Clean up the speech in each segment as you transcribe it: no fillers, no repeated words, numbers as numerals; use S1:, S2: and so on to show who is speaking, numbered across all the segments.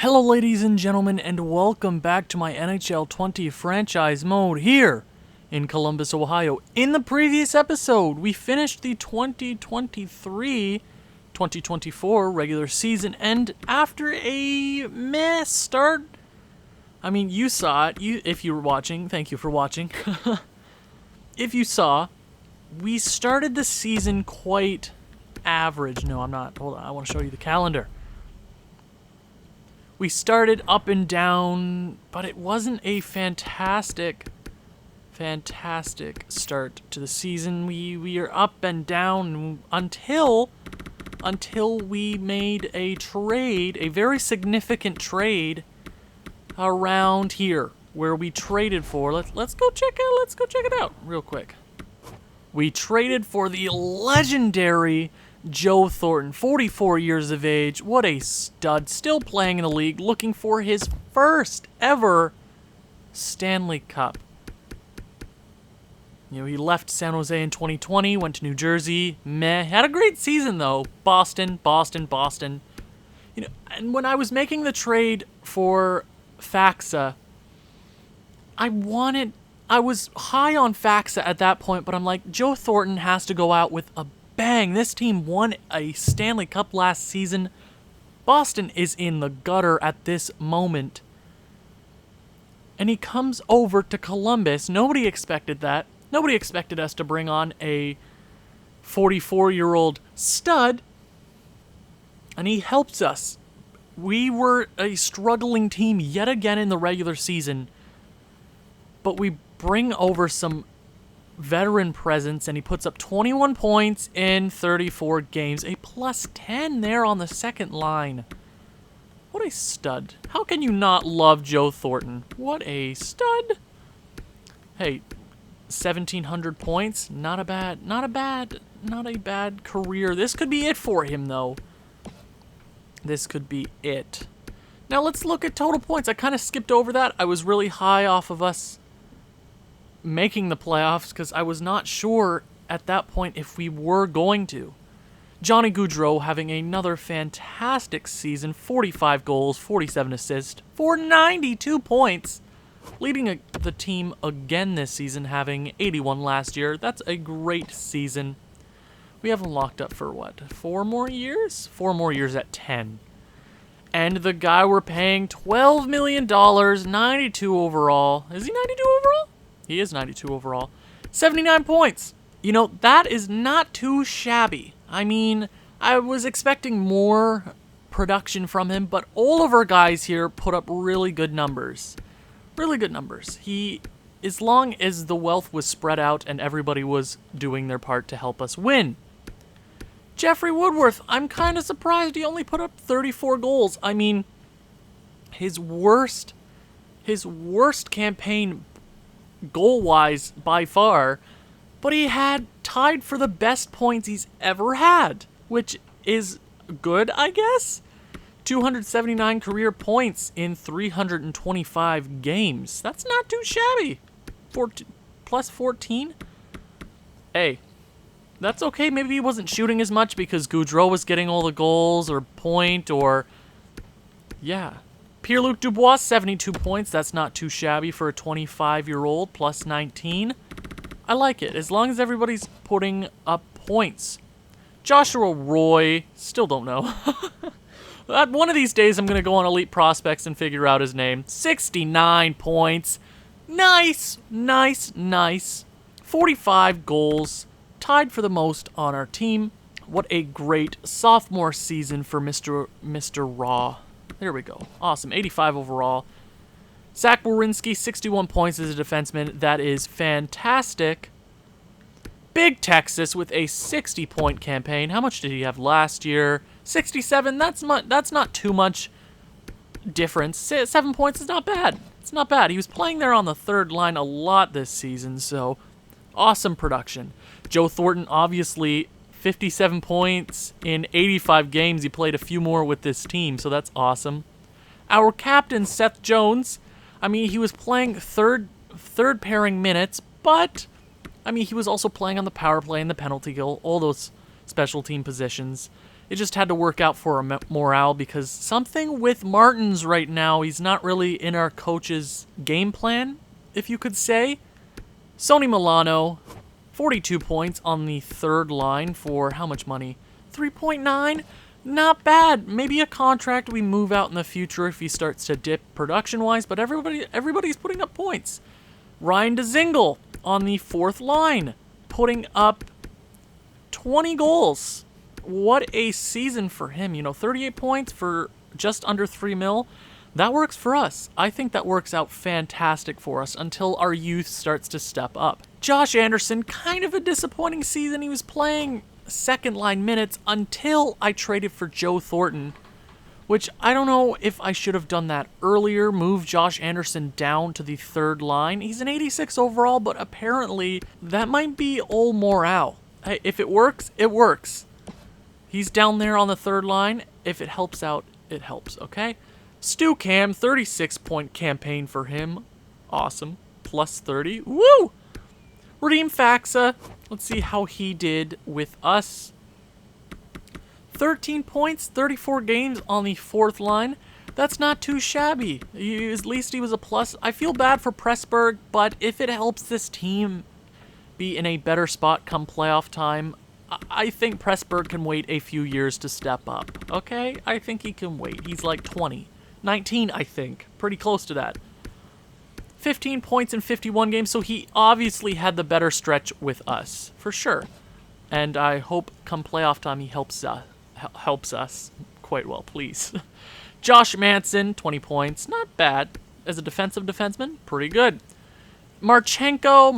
S1: Hello ladies and gentlemen, and welcome back to my NHL 20 franchise mode here in Columbus, Ohio. In the previous episode, we finished the 2023-2024 regular season, and after a meh start, I mean, you saw it, if you were watching, thank you for watching. If you saw, we started the season quite average. No, I'm not. Hold on, I want to show you the calendar. We started up and down, but it wasn't a fantastic start to the season. We are up and down until we made a trade, a very significant trade around here where we traded for. Let's go check it out real quick. We traded for the legendary Joe Thornton, 44 years of age. What a stud. Still playing in the league, looking for his first ever Stanley Cup. You know, he left San Jose in 2020, went to New Jersey. Meh. Had a great season, though. Boston. You know, and when I was making the trade for Faxa, I was high on Faxa at that point, but I'm like, Joe Thornton has to go out with a bang. This team won a Stanley Cup last season. Boston is in the gutter at this moment. And he comes over to Columbus. Nobody expected that. Nobody expected us to bring on a 44-year-old stud. And he helps us. We were a struggling team yet again in the regular season. But we bring over some veteran presence, and he puts up 21 points in 34 games. A plus 10 there on the second line. What a stud. How can you not love Joe Thornton? What a stud. Hey, 1,700 points. Not a bad career. This could be it for him, though. This could be it. Now let's look at total points. I kind of skipped over that. I was really high off of us making the playoffs because I was not sure at that point if we were going to. Johnny Gaudreau having another fantastic season, 45 goals, 47 assists, for 92 points, leading the team again this season, having 81 last year. That's a great season. We have him locked up for what, 4 more years? 4 more years at 10. And the guy we're paying $12 million, 92 overall. Is he 92 overall? He is 92 overall. 79 points. You know, that is not too shabby. I mean, I was expecting more production from him, but all of our guys here put up really good numbers. Really good numbers. As long as the wealth was spread out and everybody was doing their part to help us win. Jeffrey Woodworth, I'm kind of surprised he only put up 34 goals. I mean, his worst campaign goal-wise by far, but he had tied for the best points he's ever had, which is good, I guess. 279 career points in 325 games. That's not too shabby. Plus 14? Hey, that's okay. Maybe he wasn't shooting as much because Gaudreau was getting all the goals or point or... Yeah. Pierre-Luc Dubois, 72 points. That's not too shabby for a 25-year-old, plus 19. I like it, as long as everybody's putting up points. Joshua Roy, still don't know. One of these days, I'm going to go on Elite Prospects and figure out his name. 69 points. Nice. 45 goals. Tied for the most on our team. What a great sophomore season for Mr. Raw. There we go. Awesome. 85 overall. Zach Werenski, 61 points as a defenseman. That is fantastic. Big Texas with a 60-point campaign. How much did he have last year? 67. That's not too much difference. 7 points is not bad. It's not bad. He was playing there on the third line a lot this season, so awesome production. Joe Thornton, obviously, 57 points in 85 games. He played a few more with this team, so that's awesome. Our captain, Seth Jones, I mean, he was playing third pairing minutes, but, I mean, he was also playing on the power play and the penalty kill, all those special team positions. It just had to work out for a morale because something with Martins right now, he's not really in our coach's game plan, if you could say. Sonny Milano, 42 points on the third line for how much money? 3.9? Not bad. Maybe a contract we move out in the future if he starts to dip production-wise, but everybody's putting up points. Ryan DeZingle on the fourth line, putting up 20 goals. What a season for him. 38 points for just under 3 mil. That works for us. I think that works out fantastic for us until our youth starts to step up. Josh Anderson, kind of a disappointing season. He was playing second line minutes until I traded for Joe Thornton, which I don't know if I should have done that earlier, move Josh Anderson down to the third line. He's an 86 overall, but apparently that might be old morale. Hey, if it works, it works. He's down there on the third line. If it helps out, it helps, okay? Stu Cam, 36-point campaign for him. Awesome. Plus 30. Woo! Radim Faxa. Let's see how he did with us. 13 points, 34 games on the fourth line. That's not too shabby. At least he was a plus. I feel bad for Pressburg, but if it helps this team be in a better spot come playoff time, I think Pressburg can wait a few years to step up. Okay? I think he can wait. He's like 20. 19, I think. Pretty close to that. 15 points in 51 games, so he obviously had the better stretch with us, for sure. And I hope come playoff time he helps us quite well, please. Josh Manson, 20 points. Not bad. As a defensive defenseman, pretty good. Marchenko.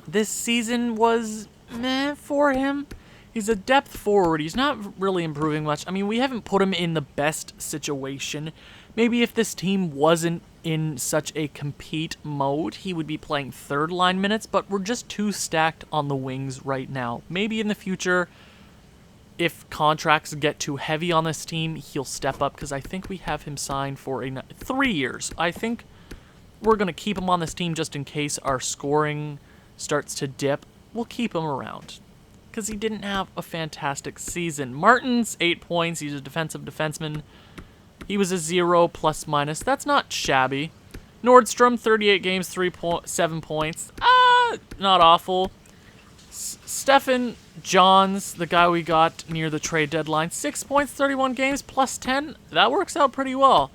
S1: This season was meh for him. He's a depth forward. He's not really improving much. I mean, we haven't put him in the best situation. Maybe if this team wasn't in such a compete mode, he would be playing third line minutes, but we're just too stacked on the wings right now. Maybe in the future, if contracts get too heavy on this team, he'll step up because I think we have him signed for 3 years. I think we're going to keep him on this team just in case our scoring starts to dip. We'll keep him around because he didn't have a fantastic season. Martins, 8 points. He's a defensive defenseman. He was a 0 plus minus. That's not shabby. Nordstrom, 38 games, 7 points. Not awful. Stefan Johns, the guy we got near the trade deadline, 6 points, 31 games, plus 10. That works out pretty well.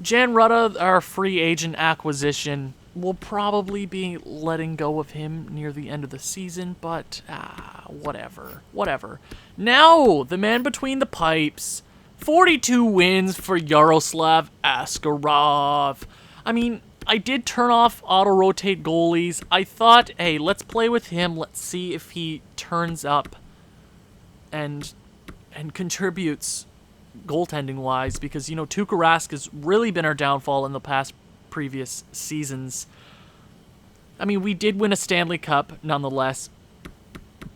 S1: Jan Rutta, our free agent acquisition, we'll probably be letting go of him near the end of the season, but whatever. Now, the man between the pipes. 42 wins for Yaroslav Askarov. I mean, I did turn off auto-rotate goalies. I thought, hey, let's play with him. Let's see if he turns up and contributes goaltending-wise, because, Tuukka Rask has really been our downfall in the past previous seasons. I mean, we did win a Stanley Cup, nonetheless,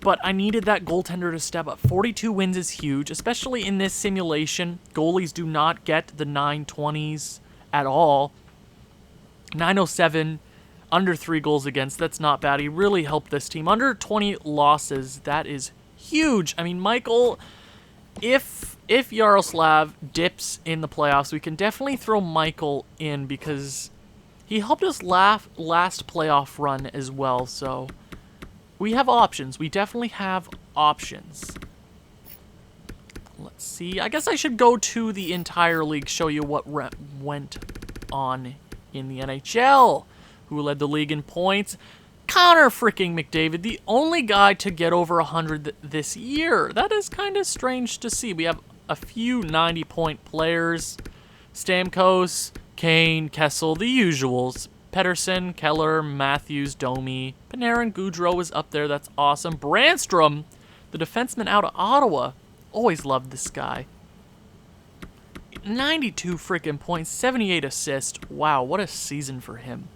S1: but I needed that goaltender to step up. 42 wins is huge, especially in this simulation. Goalies do not get the 920s at all. 907, under 3 goals against. That's not bad. He really helped this team. Under 20 losses, that is huge. I mean, Michael, if Yaroslav dips in the playoffs, we can definitely throw Michael in because he helped us last playoff run as well, so we have options. We definitely have options. Let's see. I guess I should go to the entire league, show you what went on in the NHL. Who led the league in points? Connor freaking McDavid, the only guy to get over 100 this year. That is kind of strange to see. We have a few 90-point players. Stamkos, Kane, Kessel, the usuals. Pettersson, Keller, Matthews, Domi. Panarin, Goudreau is up there. That's awesome. Brandstrom, the defenseman out of Ottawa. Always loved this guy. 92 freaking points, 78 assists. Wow, what a season for him.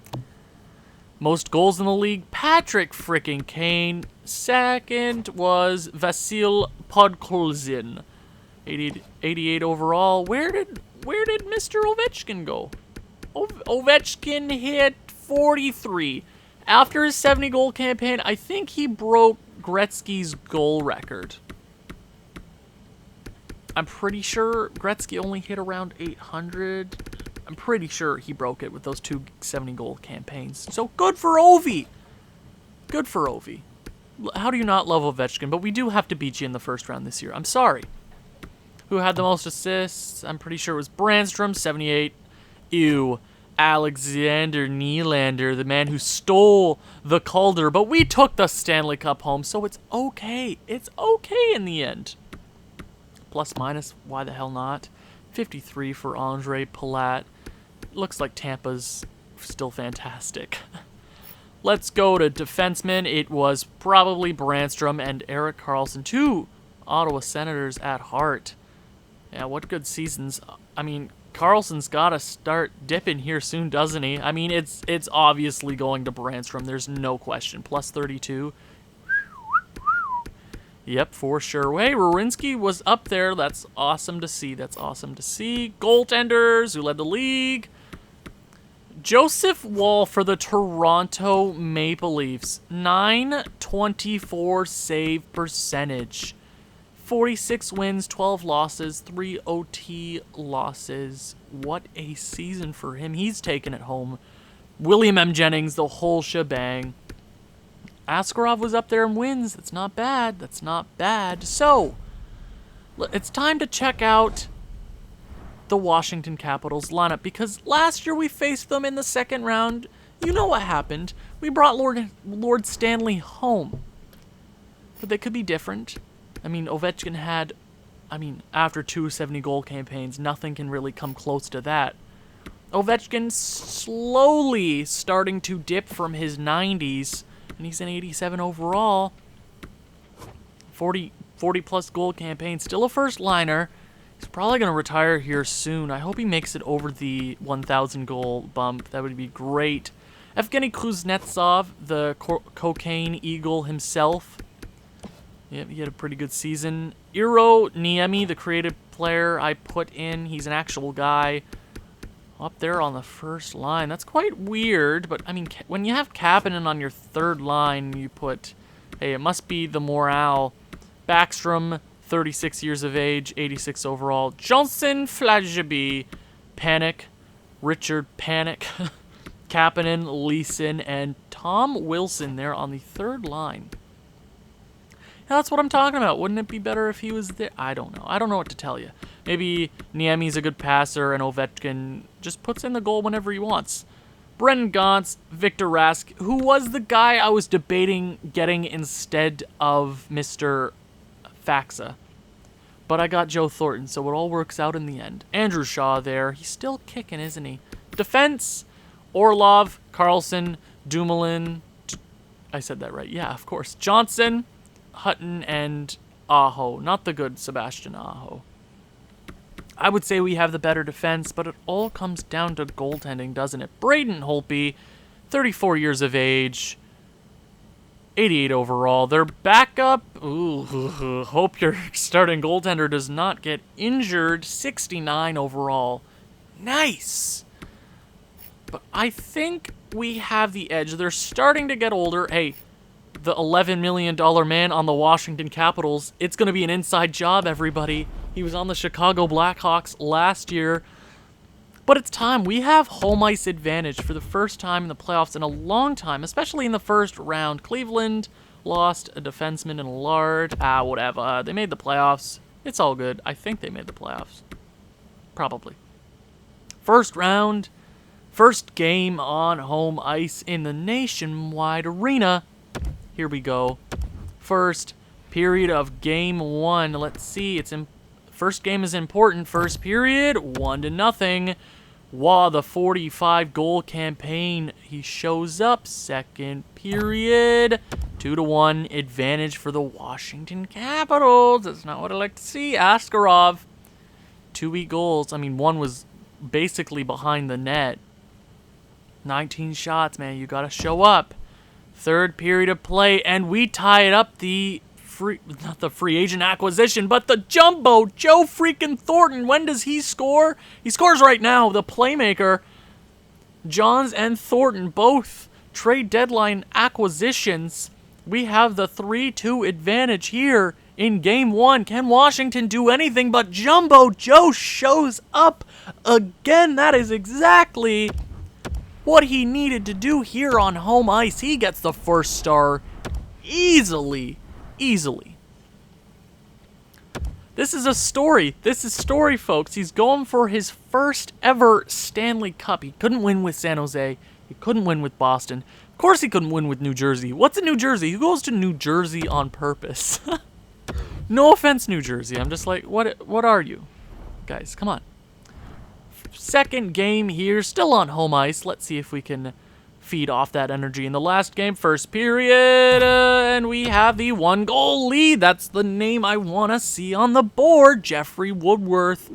S1: Most goals in the league, Patrick freaking Kane. Second was Vasil Podkolzin. 88 overall. Where did Mr. Ovechkin go? Ovechkin hit 43. After his 70-goal campaign, I think he broke Gretzky's goal record. I'm pretty sure Gretzky only hit around 800. I'm pretty sure he broke it with those 2 70-goal campaigns. So good for Ovi. Good for Ovi. How do you not love Ovechkin? But we do have to beat you in the first round this year. I'm sorry. Who had the most assists? I'm pretty sure it was Brandstrom, 78. Ew. Alexander Nylander, the man who stole the Calder. But we took the Stanley Cup home, so it's okay. It's okay in the end. Plus, minus, why the hell not? 53 for Andre Palat. Looks like Tampa's still fantastic. Let's go to defensemen. It was probably Brandstrom and Erik Karlsson, 2 Ottawa Senators at heart. Yeah, what good seasons. I mean, Karlsson's got to start dipping here soon, doesn't he? I mean, it's obviously going to Brandstrom. There's no question. Plus 32. Yep, for sure. Hey, Werenski was up there. That's awesome to see. That's awesome to see. Goaltenders, who led the league. Joseph Wall for the Toronto Maple Leafs. 924 save percentage. 46 wins, 12 losses, 3 OT losses. What a season for him. He's taken it home. William M. Jennings, the whole shebang. Askarov was up there in wins. That's not bad. That's not bad. So, it's time to check out the Washington Capitals lineup, because last year we faced them in the second round. You know what happened. We brought Lord Stanley home. But they could be different. I mean, Ovechkin had, after 2 70-goal campaigns, nothing can really come close to that. Ovechkin slowly starting to dip from his 90s, and he's an 87 overall. 40-plus goal campaign, still a first-liner. He's probably going to retire here soon. I hope he makes it over the 1,000-goal bump. That would be great. Evgeny Kuznetsov, the cocaine eagle himself. Yeah, he had a pretty good season. Iro Niemi, the creative player I put in. He's an actual guy. Up there on the first line. That's quite weird, but, I mean, when you have Kapanen on your third line, you put, hey, it must be the morale. Backstrom, 36 years of age, 86 overall. Johnson Flageby, Panic, Richard Panic, Kapanen, Leeson, and Tom Wilson there on the third line. Yeah, that's what I'm talking about. Wouldn't it be better if he was there? I don't know. I don't know what to tell you. Maybe Niemi's a good passer and Ovechkin just puts in the goal whenever he wants. Brendan Gaunce, Victor Rask, who was the guy I was debating getting instead of Mr. Faxa. But I got Joe Thornton, so it all works out in the end. Andrew Shaw there. He's still kicking, isn't he? Defense, Orlov, Karlsson, Dumoulin. I said that right. Yeah, of course. Johnson, Hutton, and Aho. Not the good Sebastian Aho. I would say we have the better defense, but it all comes down to goaltending, doesn't it? Braden Holtby, 34 years of age, 88 overall. Their backup, hope your starting goaltender does not get injured, 69 overall. Nice! But I think we have the edge. They're starting to get older. Hey, the $11 million man on the Washington Capitals, it's going to be an inside job, everybody. He was on the Chicago Blackhawks last year. But it's time. We have home ice advantage for the first time in the playoffs in a long time, especially in the first round. Cleveland lost a defenseman in Lard. Whatever. They made the playoffs. It's all good. I think they made the playoffs. Probably. First round, first game on home ice in the Nationwide Arena. Here we go. First period of game one. Let's see. First game is important. First period, 1-0. Wow, the 45-goal campaign. He shows up. Second period, 2-1 advantage for the Washington Capitals. That's not what I like to see. Askarov, 2 goals. I mean, one was basically behind the net. 19 shots, man. You got to show up. Third period of play, and we tie it up. Not the free agent acquisition, but the jumbo, Joe freaking Thornton. When does he score? He scores right now. The playmaker, Johns and Thornton, both trade deadline acquisitions. We have the 3-2 advantage here in Game 1. Can Washington do anything? But Jumbo Joe shows up again. That is exactly what he needed to do here on home ice. He gets the first star easily. This is a story. This is story, folks. He's going for his first ever Stanley Cup. He couldn't win with San Jose. He couldn't win with Boston. Of course he couldn't win with New Jersey. What's in New Jersey? Who goes to New Jersey on purpose? No offense, New Jersey. I'm just like, what are you? Guys, come on. Second game here, still on home ice. Let's see if we can feed off that energy in the last game. First period, and we have the 1-goal lead. That's the name I want to see on the board. Jeffrey Woodworth.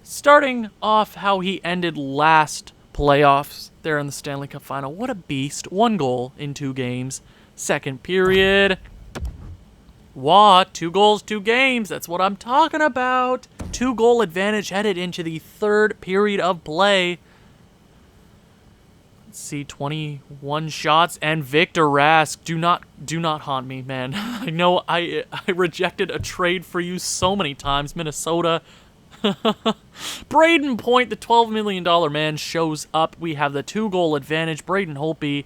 S1: Starting off how he ended last playoffs there in the Stanley Cup Final. What a beast. 1 goal in 2 games. Second period. 2 goals, 2 games. That's what I'm talking about. 2-goal advantage headed into the third period of play. Let's see, 21 shots, and Victor Rask. Do not haunt me, man. I know I rejected a trade for you so many times, Minnesota. Braden Point, the $12 million man, shows up. We have the 2-goal advantage. Braden Holtby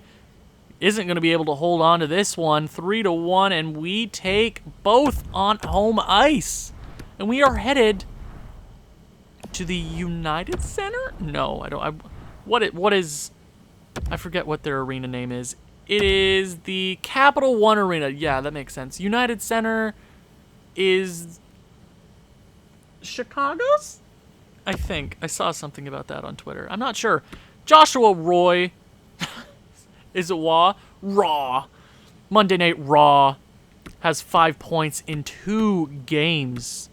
S1: isn't going to be able to hold on to this one. 3-1, and we take both on home ice. And we are headed to the United Center? No, I don't. What is... I forget what their arena name is. It is the Capital One Arena. Yeah, that makes sense. United Center is Chicago's? I think. I saw something about that on Twitter. I'm not sure. Joshua Roy. Is it Raw? Monday Night Raw has 5 points in 2 games.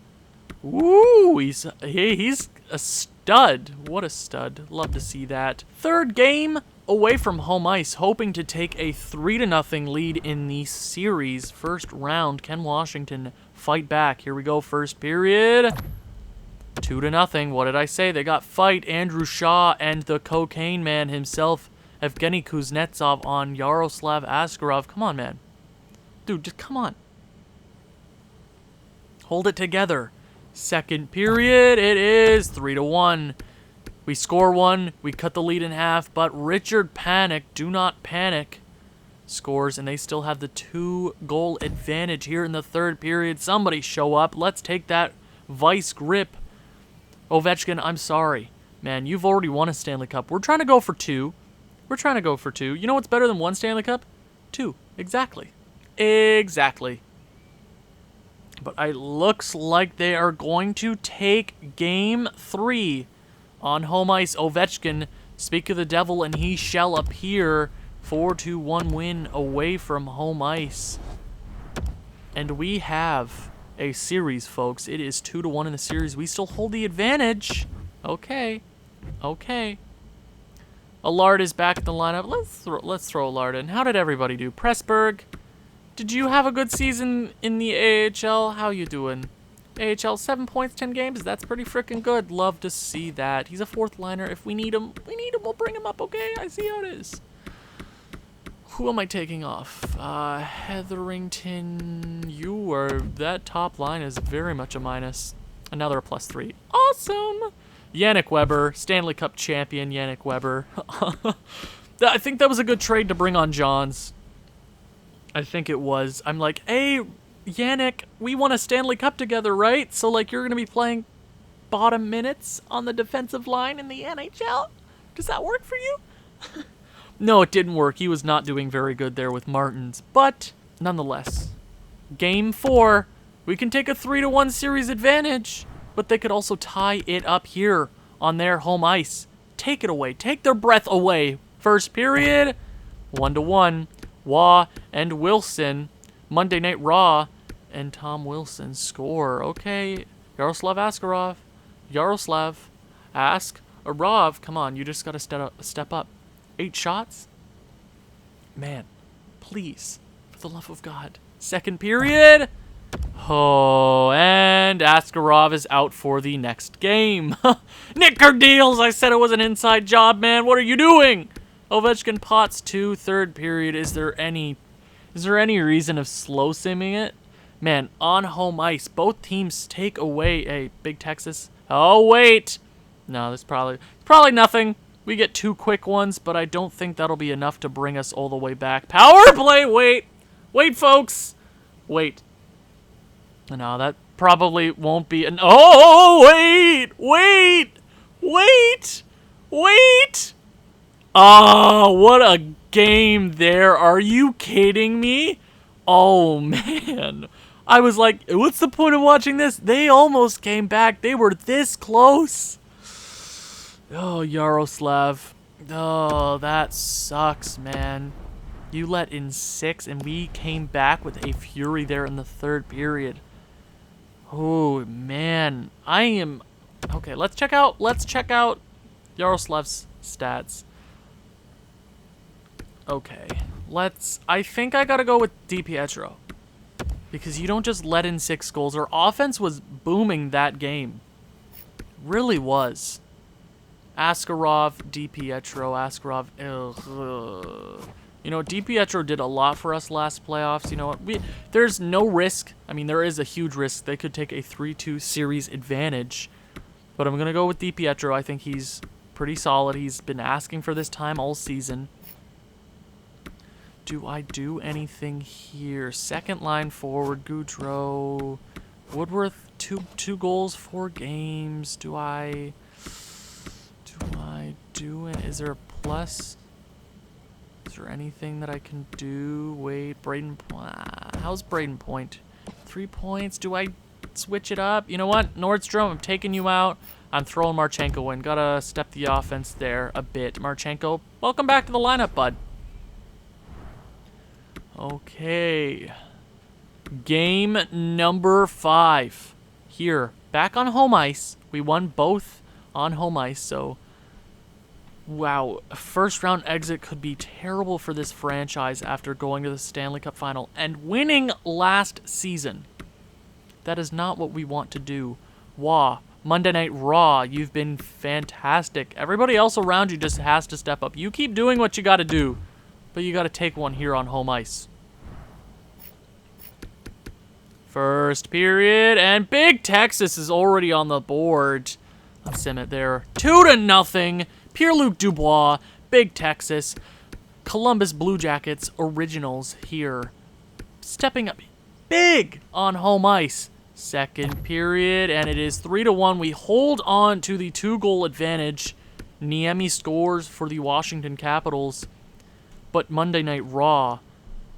S1: Woo! He's a stud. What a stud. Love to see that. Third game away from home ice, hoping to take a 3-0 lead in the series. First round, can Washington fight back? Here we go, first period. 2-0. What did I say? They got fight. Andrew Shaw and the cocaine man himself, Evgeny Kuznetsov, on Yaroslav Askarov. Come on, man. Dude, just come on. Hold it together. Second period, it is 3-1. We score 1, we cut the lead in half, but Richard Panik, do not panic, scores, and they still have the 2-goal advantage here in the third period. Somebody show up. Let's take that vice grip. Ovechkin, I'm sorry. Man, you've already won a Stanley Cup. We're trying to go for 2. You know what's better than 1 Stanley Cup? 2. Exactly. But it looks like they are going to take Game 3 on home ice. Ovechkin, speak of the devil, and he shall appear. 4-1 win away from home ice. And we have a series, folks. It is 2-1 in the series. We still hold the advantage. Okay. Allard is back in the lineup. Let's throw Allard in. How did everybody do? Pressburg, did you have a good season in the AHL? How you doing? AHL, 7 points, 10 games. That's pretty freaking good. Love to see that. He's a 4th liner. If we need him, we'll bring him up, okay? I see how it is. Who am I taking off? Hetherington, that top line is very much a minus. Another a +3. Awesome! Yannick Weber, Stanley Cup champion Yannick Weber. I think that was a good trade to bring on Johns. I think it was. I'm like, hey, Yannick, we won a Stanley Cup together, right? So, like, you're going to be playing bottom minutes on the defensive line in the NHL? Does that work for you? No, it didn't work. He was not doing very good there with Martins. But, nonetheless, Game 4, we can take a 3-1 series advantage. But they could also tie it up here on their home ice. Take it away. Take their breath away. First period, 1-1. Waugh and Wilson. Monday Night Raw and Tom Wilson score. Okay, Yaroslav Askarov. Come on, you just got to step up. 8 shots? Man, please, for the love of God. Second period. Oh, and Askarov is out for the next game. Nick Cardeals, I said it was an inside job, man. What are you doing? Ovechkin pots 2, third period. Is there any Is there any reason of slow simming it? Man, on home ice, both teams take away a Big Texas. Oh, wait. No, there's probably nothing. We get 2 quick ones, but I don't think that'll be enough to bring us all the way back. Power play, wait. Wait, folks. Wait. No, that probably won't be an... Oh, wait. Wait. Wait. Wait. Oh, what a game there. Are you kidding me? Oh, man. I was like, what's the point of watching this? They almost came back. They were this close. Oh, Yaroslav. Oh, that sucks, man. You let in 6, and we came back with a fury there in the 3rd period. Oh, man. I am... Okay, let's check out Yaroslav's stats. Okay, I think I gotta go with DiPietro. Because you don't just let in 6 goals. Our offense was booming that game. Really was. Askarov, DiPietro, Askarov. Ugh. You know, DiPietro did a lot for us last playoffs. You know what? There's no risk. I mean, there is a huge risk. They could take a 3-2 series advantage. But I'm going to go with DiPietro. I think he's pretty solid. He's been asking for this time all season. Do I do anything here? Second line forward, Goudreau. Woodworth, two goals, 4 games. Do I do it? Is there a plus? Is there anything that I can do? Wait, Braden. How's Braden Point? 3 points. Do I switch it up? You know what? Nordstrom, I'm taking you out. I'm throwing Marchenko in. Gotta step the offense there a bit. Marchenko, welcome back to the lineup, bud. Okay. Game number 5. Here, back on home ice. We won both on home ice, so... Wow, a first-round exit could be terrible for this franchise after going to the Stanley Cup Final and winning last season. That is not what we want to do. Wah, Monday Night Raw, you've been fantastic. Everybody else around you just has to step up. You keep doing what you got to do, but you got to take one here on home ice. First period, and Big Texas is already on the board. Let's sim it there. 2-0. Pierre-Luc Dubois, Big Texas, Columbus Blue Jackets originals here. Stepping up big on home ice. Second period, and it is 3-1. We hold on to the 2-goal advantage. Niemi scores for the Washington Capitals, but Monday Night Raw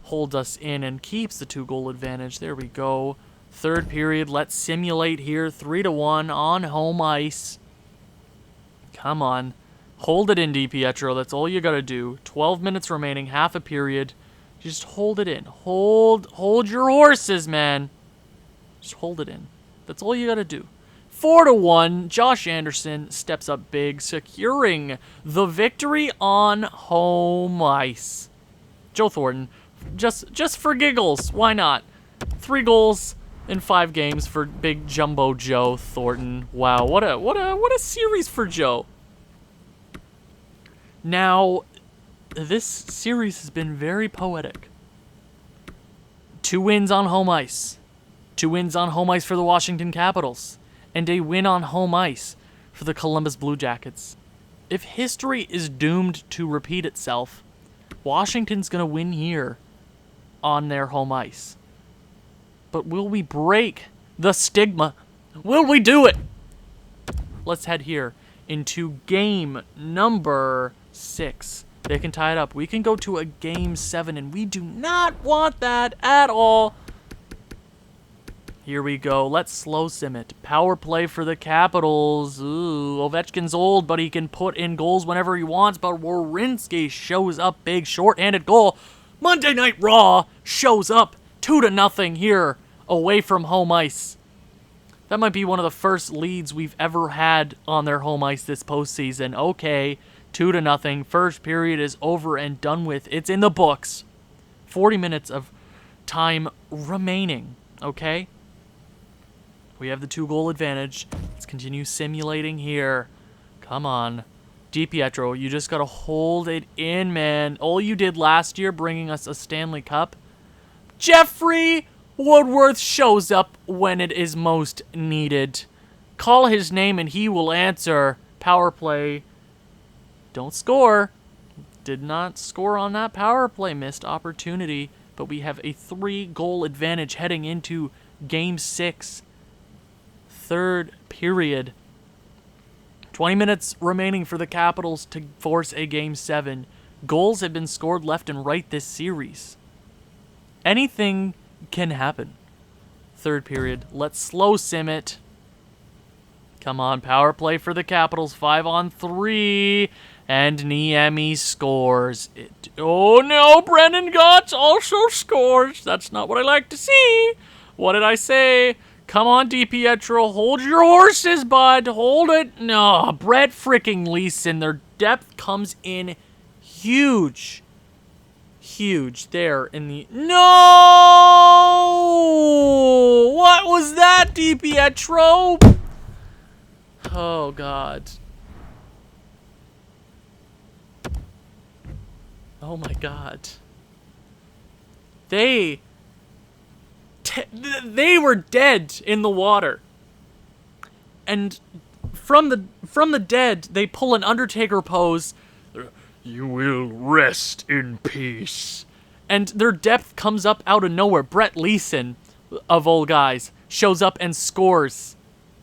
S1: holds us in and keeps the 2-goal advantage. There we go. Third period, let's simulate here. 3-1 on home ice. Come on. Hold it in, DiPietro. That's all you got to do. 12 minutes remaining, half a period. Just hold it in. Hold your horses, man. Just hold it in. That's all you got to do. 4-1. Josh Anderson steps up big, securing the victory on home ice. Joe Thornton, just for giggles, why not? 3 goals in 5 games for big jumbo Joe Thornton. Wow, what a series for Joe. Now, this series has been very poetic. 2 wins on home ice. 2 wins on home ice for the Washington Capitals. And a win on home ice for the Columbus Blue Jackets. If history is doomed to repeat itself, Washington's going to win here on their home ice. But will we break the stigma? Will we do it? Let's head here into game number 6. They can tie it up. We can go to a game 7, and we do not want that at all. Here we go. Let's slow sim it. Power play for the Capitals. Ooh, Ovechkin's old, but he can put in goals whenever he wants. But Werenski shows up big, short-handed goal. Monday Night Raw shows up 2-0 here away from home ice. That might be one of the first leads we've ever had on their home ice this postseason. Okay, 2-0. First period is over and done with. It's in the books. 40 minutes of time remaining, okay? We have the 2-goal advantage. Let's continue simulating here. Come on. DiPietro, you just got to hold it in, man. All you did last year bringing us a Stanley Cup, Jeffrey Woodworth shows up when it is most needed. Call his name and he will answer. Power play. Don't score. Did not score on that power play. Missed opportunity. But we have a 3-goal advantage heading into Game 6. Third period. 20 minutes remaining for the Capitals to force a Game 7. Goals have been scored left and right this series. Anything can happen. Third period. Let's slow sim it. Come on, power play for the Capitals. 5-on-3. And Niemi scores. Oh no, Brendan Gotts also scores. That's not what I like to see. What did I say? Come on, DiPietro. Hold your horses, bud. Hold it. No, Brett freaking Leeson. Their depth comes in huge. Huge there in the... No! What was that, DiPietro? Oh, God. Oh, my God. They were dead in the water. And from the dead, they pull an Undertaker pose. You will rest in peace. And their depth comes up out of nowhere. Brett Leeson, of all guys, shows up and scores.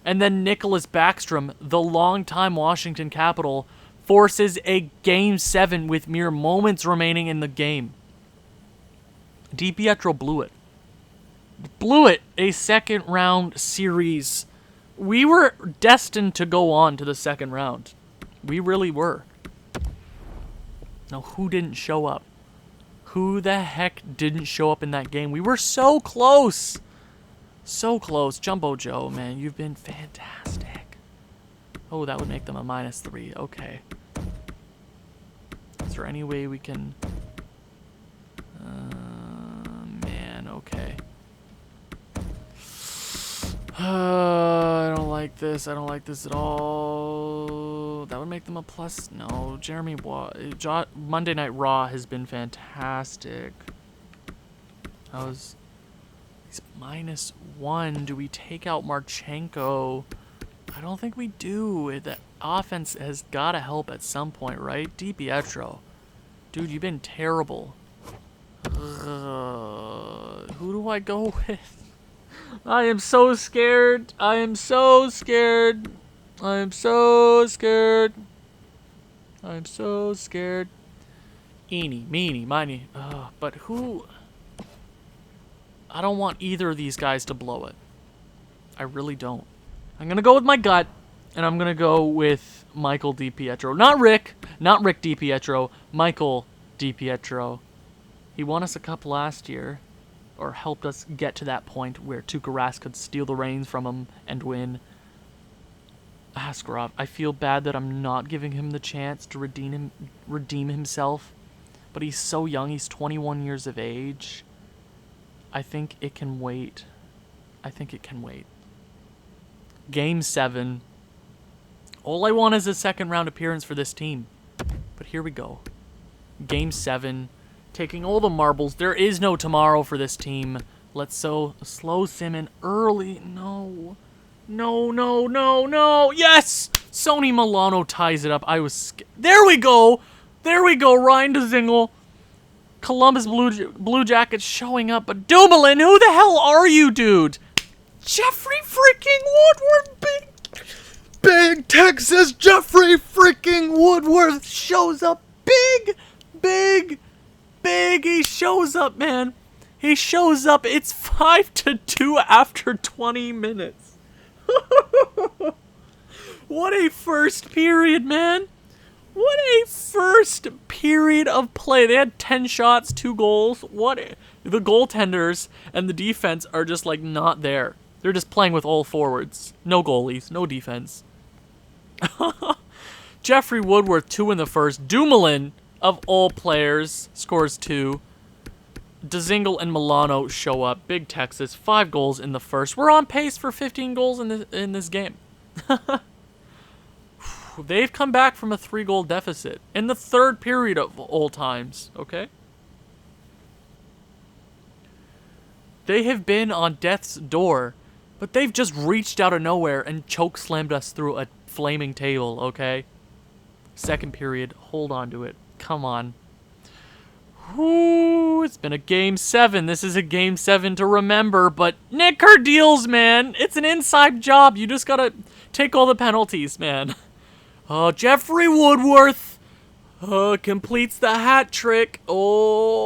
S1: And then Nicholas Backstrom, the longtime Washington Capital, forces a Game 7 with mere moments remaining in the game. DiPietro blew it. Blew it. A second round series. We were destined to go on to the second round. We really were. Now, who didn't show up? Who the heck didn't show up in that game? We were so close. So close. Jumbo Joe, man, you've been fantastic. Oh, that would make them a -3. Okay. Is there any way we can... man, okay. I don't like this. I don't like this at all. That would make them a plus. No, Jeremy Monday Night Raw has been fantastic. That was... He's -1. Do we take out Marchenko? I don't think we do. The offense has got to help at some point, right? DiPietro. Dude, you've been terrible. Who do I go with? I am so scared. I am so scared. I am so scared. I am so scared. Eeny, meeny, miny. But who... I don't want either of these guys to blow it. I really don't. I'm going to go with my gut, and I'm going to go with Michael DiPietro. Not Rick DiPietro. Michael DiPietro. He won us a cup last year, or helped us get to that point where Tuukka Rask could steal the reins from him and win. Askarov, I feel bad that I'm not giving him the chance to redeem himself, but he's so young. He's 21 years of age. I think it can wait. I think it can wait. Game 7. All I want is a second round appearance for this team. But here we go. Game 7. Taking all the marbles. There is no tomorrow for this team. Let's slow sim in early. No. No, no, no, no. Yes! Sonny Milano ties it up. I was scared. There we go. There we go. Ryan DeZingle. Columbus Blue Jackets showing up. But Dumoulin, who the hell are you, dude? Jeffrey freaking Woodworth. Big Texas Jeffrey freaking Woodworth shows up. Big. He shows up, man. He shows up. It's 5-2 after 20 minutes. What a first period, man. What a first period of play. They had 10 shots, 2 goals. The goaltenders and the defense are just like not there. They're just playing with all forwards. No goalies, no defense. Jeffrey Woodworth, 2 in the first. Dumoulin, of all players, scores 2. DeZingle and Milano show up. Big Texas, 5 goals in the first. We're on pace for 15 goals in this game. They've come back from a 3-goal deficit in the third period of all times, okay? They have been on death's door, but they've just reached out of nowhere and choke-slammed us through a flaming table, okay? Second period, hold on to it. Come on. Whoo, it's been a Game 7. This is a Game 7 to remember, but Nicker deals, man. It's an inside job. You just gotta take all the penalties, man. Oh, Jeffrey Woodworth completes the hat trick. Oh,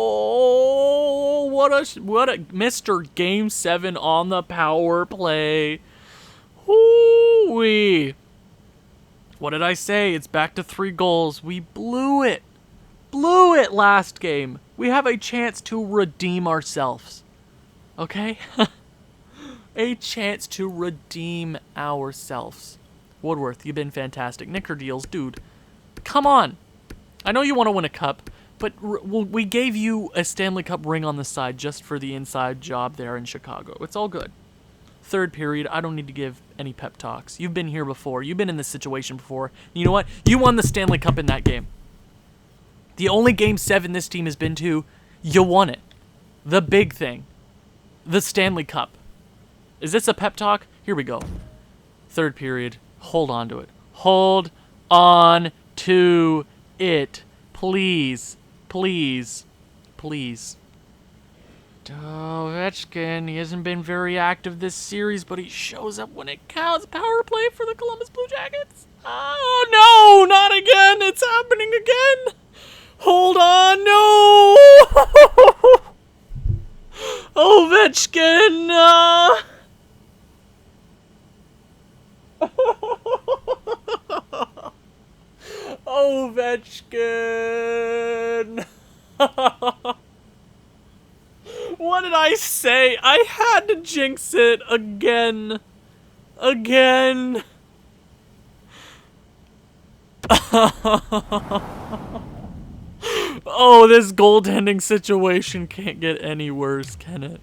S1: what a Mr. Game 7 on the power play. Whoo-wee. What did I say? It's back to 3 goals. We blew it. Blew it last game. We have a chance to redeem ourselves. Okay? A chance to redeem ourselves. Woodworth, you've been fantastic. Nicker deals, dude. Come on. I know you want to win a cup, but we gave you a Stanley Cup ring on the side just for the inside job there in Chicago. It's all good. Third period, I don't need to give any pep talks. You've been here before. You've been in this situation before. You know what? You won the Stanley Cup in that game. The only Game 7 this team has been to, you won it. The big thing. The Stanley Cup. Is this a pep talk? Here we go. Third period. Hold on to it. Hold on to it. Please. Please. Please. Oh, Ovechkin, he hasn't been very active this series, but he shows up when it counts. Power play for the Columbus Blue Jackets. Oh, no, not again. It's happening again. Hold on, no! Ovechkin! Ovechkin! What did I say? I had to jinx it again. Again. Oh, this goaltending situation can't get any worse, can it?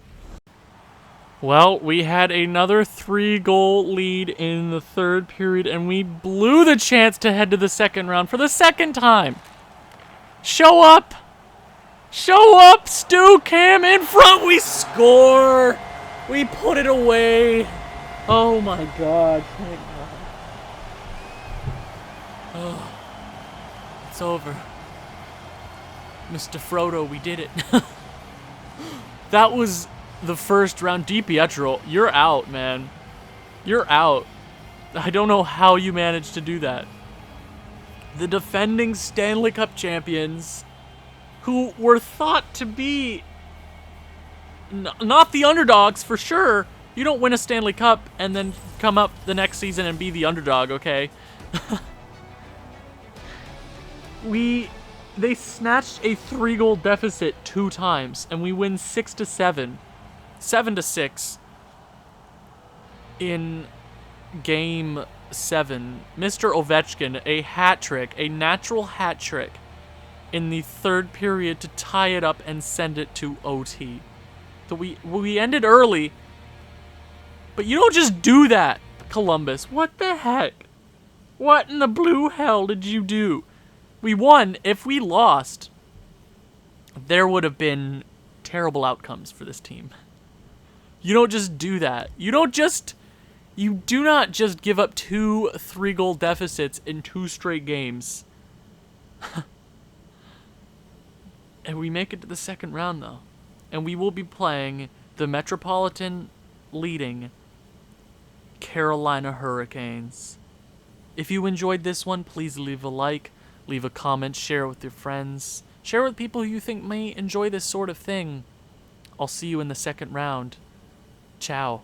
S1: Well, we had another 3-goal lead in the third period, and we blew the chance to head to the second round for the second time. Show up! Show up, Stu Cam in front! We score! We put it away. Oh my God, thank God. Oh, it's over. Mr. Frodo, we did it. That was the first round. DiPietro, you're out, man. You're out. I don't know how you managed to do that. The defending Stanley Cup champions, who were thought to be not the underdogs for sure. You don't win a Stanley Cup and then come up the next season and be the underdog, okay? They snatched a 3-goal deficit 2 times, and we win 6-7, 7-6 in Game 7. Mr. Ovechkin, a hat trick, a natural hat trick in the third period to tie it up and send it to OT. So we ended early, but you don't just do that, Columbus. What the heck? What in the blue hell did you do? We won. If we lost, there would have been terrible outcomes for this team. You don't just do that. You do not just give up 2 3-goal deficits in 2 straight games. And we make it to the second round, though. And we will be playing the Metropolitan leading Carolina Hurricanes. If you enjoyed this one, please leave a like. Leave a comment, share it with your friends. Share it with people you think may enjoy this sort of thing. I'll see you in the second round. Ciao.